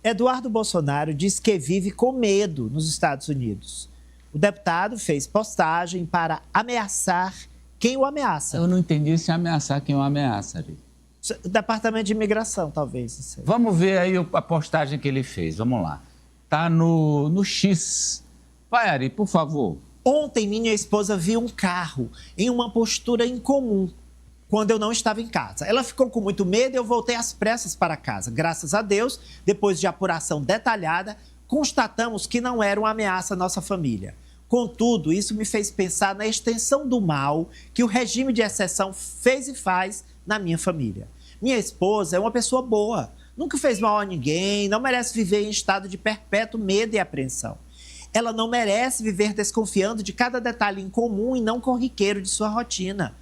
Eduardo Bolsonaro diz que vive com medo nos Estados Unidos. O deputado fez postagem para ameaçar quem o ameaça. Eu não entendi se ameaçar quem o ameaça, Ari. O Departamento de Imigração, talvez. Não sei. Vamos ver aí a postagem que ele fez. Vamos lá. Tá no X. Vai, Ari, por favor. Ontem, minha esposa viu um carro em uma postura incomum, quando eu não estava em casa. Ela ficou com muito medo e eu voltei às pressas para casa. Graças a Deus, depois de apuração detalhada, constatamos que não era uma ameaça à nossa família. Contudo, isso me fez pensar na extensão do mal que o regime de exceção fez e faz na minha família. Minha esposa é uma pessoa boa, nunca fez mal a ninguém, não merece viver em estado de perpétuo medo e apreensão. Ela não merece viver desconfiando de cada detalhe incomum e não corriqueiro de sua rotina.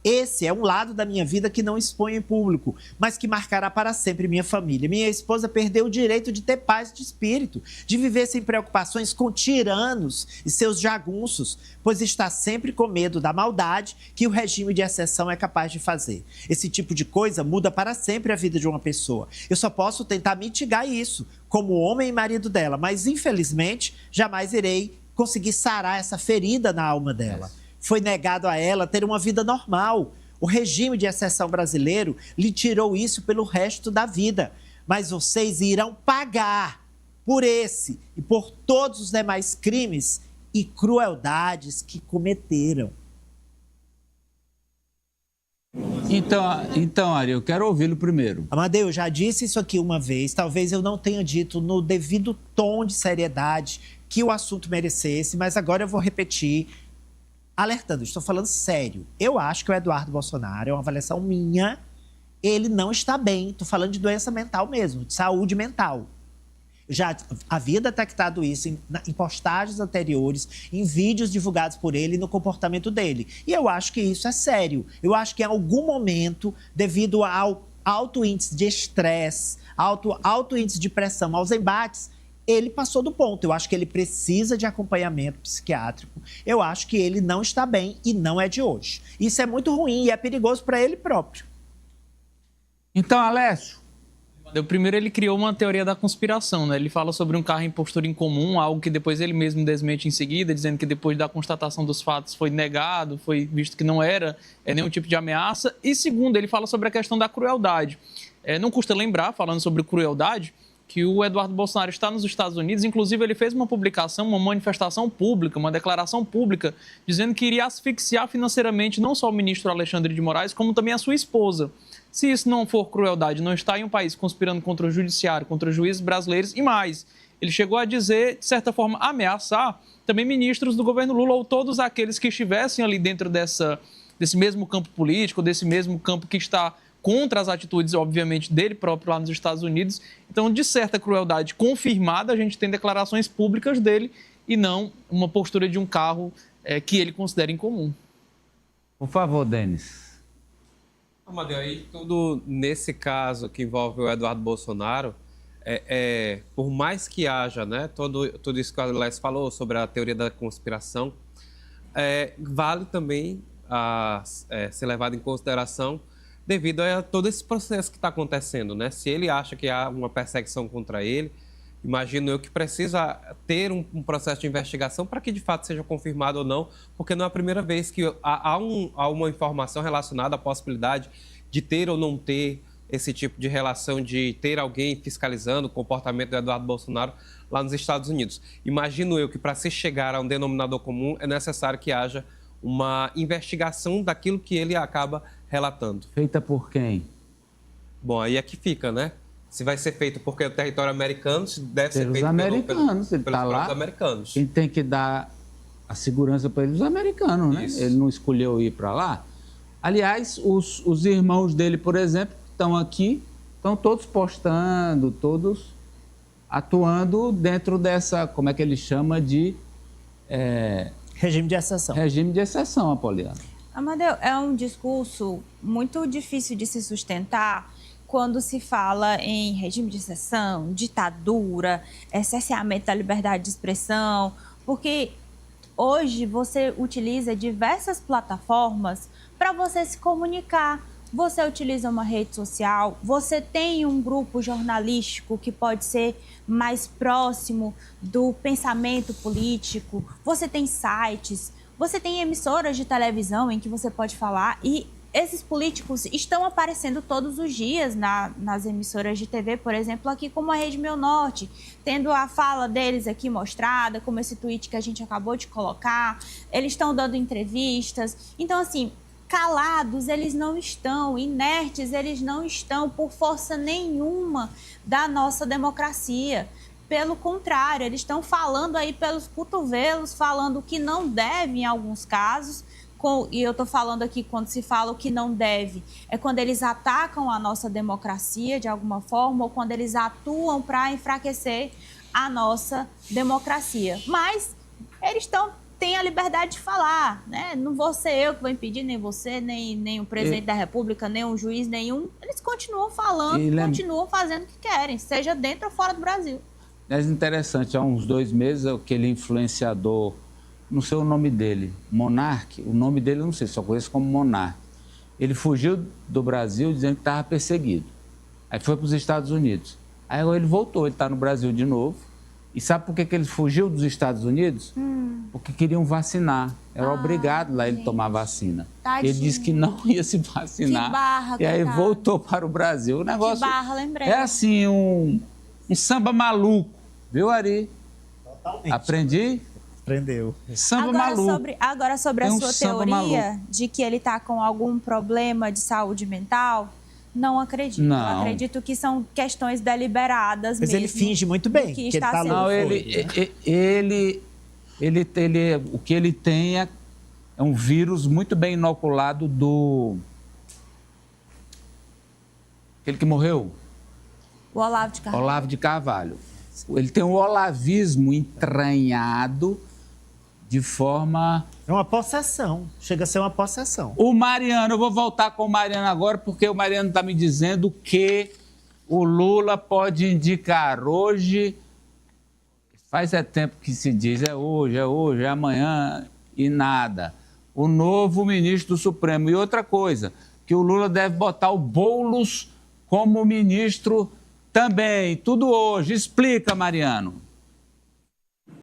Esse é um lado da minha vida que não exponho em público, mas que marcará para sempre minha família. Minha esposa perdeu o direito de ter paz de espírito, de viver sem preocupações com tiranos e seus jagunços, pois está sempre com medo da maldade que o regime de exceção é capaz de fazer. Esse tipo de coisa muda para sempre a vida de uma pessoa. Eu só posso tentar mitigar isso, como homem e marido dela, mas infelizmente jamais irei conseguir sarar essa ferida na alma dela. Foi negado a ela ter uma vida normal. O regime de exceção brasileiro lhe tirou isso pelo resto da vida. Mas vocês irão pagar por esse e por todos os demais crimes e crueldades que cometeram. Então, Ari, eu quero ouvi-lo primeiro. Amadeu, eu já disse isso aqui uma vez, talvez eu não tenha dito no devido tom de seriedade que o assunto merecesse, mas agora eu vou repetir, alertando, estou falando sério. Eu acho que o Eduardo Bolsonaro, é uma avaliação minha, ele não está bem. Estou falando de doença mental mesmo, de saúde mental. Eu já havia detectado isso em postagens anteriores, em vídeos divulgados por ele e no comportamento dele. E eu acho que isso é sério. Eu acho que em algum momento, devido ao alto índice de estresse, alto índice de pressão, aos embates, ele passou do ponto. Eu acho que ele precisa de acompanhamento psiquiátrico. Eu acho que ele não está bem e não é de hoje. Isso é muito ruim e é perigoso para ele próprio. Então, Alessio. Primeiro, ele criou uma teoria da conspiração, né? Ele fala sobre um carro em postura incomum, algo que depois ele mesmo desmente em seguida, dizendo que depois da constatação dos fatos foi negado, foi visto que não era nenhum tipo de ameaça. E segundo, ele fala sobre a questão da crueldade. Não custa lembrar, falando sobre crueldade, que o Eduardo Bolsonaro está nos Estados Unidos. Inclusive, ele fez uma publicação, uma manifestação pública, uma declaração pública, dizendo que iria asfixiar financeiramente não só o ministro Alexandre de Moraes, como também a sua esposa. Se isso não for crueldade, não está em um país conspirando contra o judiciário, contra os juízes brasileiros e mais. Ele chegou a dizer, de certa forma, ameaçar também ministros do governo Lula ou todos aqueles que estivessem ali dentro desse mesmo campo político, desse mesmo campo que está contra as atitudes, obviamente, dele próprio lá nos Estados Unidos. Então, de certa crueldade confirmada, a gente tem declarações públicas dele e não uma postura de um carro que ele considera incomum. Por favor, Denis. Amadeu, aí tudo nesse caso que envolve o Eduardo Bolsonaro, por mais que haja, né, tudo isso que o Alessio falou sobre a teoria da conspiração, vale também ser levado em consideração devido a todo esse processo que está acontecendo, né? Se ele acha que há uma perseguição contra ele, imagino eu que precisa ter um processo de investigação para que de fato seja confirmado ou não, porque não é a primeira vez que há uma informação relacionada à possibilidade de ter ou não ter esse tipo de relação, de ter alguém fiscalizando o comportamento do Eduardo Bolsonaro lá nos Estados Unidos. Imagino eu que para se chegar a um denominador comum é necessário que haja uma investigação daquilo que ele acaba relatando. Feita por quem? Bom, aí é que fica, né? Se vai ser feito porque o território americano, deve ser feito americanos, pelos tá lá, americanos. Quem tem que dar a segurança para eles, os americanos, né? Isso. Ele não escolheu ir para lá. Aliás, os irmãos dele, por exemplo, que estão aqui, estão todos postando, todos atuando dentro dessa, como é que ele chama de... Regime de exceção. Regime de exceção, Apoliana. Amadeu, é um discurso muito difícil de se sustentar quando se fala em regime de exceção, ditadura, cerceamento da liberdade de expressão, porque hoje você utiliza diversas plataformas para você se comunicar você utiliza uma rede social, você tem um grupo jornalístico que pode ser mais próximo do pensamento político, você tem sites, você tem emissoras de televisão em que você pode falar e esses políticos estão aparecendo todos os dias nas emissoras de TV, por exemplo, aqui como a Rede Meu Norte, tendo a fala deles aqui mostrada, como esse tweet que a gente acabou de colocar, eles estão dando entrevistas. Então, assim, calados eles não estão, inertes eles não estão por força nenhuma da nossa democracia. Pelo contrário, eles estão falando aí pelos cotovelos, falando o que não deve em alguns casos, e eu estou falando aqui quando se fala o que não deve, é quando eles atacam a nossa democracia de alguma forma ou quando eles atuam para enfraquecer a nossa democracia. Mas eles têm a liberdade de falar, né? Não vou ser eu que vou impedir, nem você, nem o presidente da República, nem um juiz, nenhum. Eles continuam falando, continuam fazendo o que querem, seja dentro ou fora do Brasil. É interessante, há uns 2 meses, aquele influenciador, não sei o nome dele, Monark, o nome dele eu não sei, só conheço como Monark. Ele fugiu do Brasil dizendo que estava perseguido. Aí foi para os Estados Unidos. Aí ele voltou, ele está no Brasil de novo. E sabe por que ele fugiu dos Estados Unidos? Porque queriam vacinar. Era obrigado lá ele tomar vacina. Tadinho. Ele disse que não ia se vacinar. Que barra, e aí coitado. voltou para o Brasil. O negócio Que barra, lembrei. é assim, um samba maluco. Viu, Ari? Totalmente. Aprendi? Aprendeu. Samba maluco. Agora sobre a um sua samba teoria maluco. de que ele está com algum problema de saúde mental, não acredito. Não. Eu acredito que são questões deliberadas Mas mesmo. ele finge muito bem do que ele está tá sendo louco. Não, feito. o que ele tem é um vírus muito bem inoculado do... Aquele que morreu, O Olavo de Carvalho. Olavo de Carvalho. Ele tem um olavismo entranhado de forma... É uma possessão. Chega a ser uma possessão. O Mariano, eu vou voltar com o Mariano agora, porque o Mariano está me dizendo que o Lula pode indicar hoje, faz tempo que se diz, é hoje, é amanhã e nada, o novo ministro do Supremo. E outra coisa, que o Lula deve botar o Boulos como ministro também, tudo hoje. Explica, Mariano.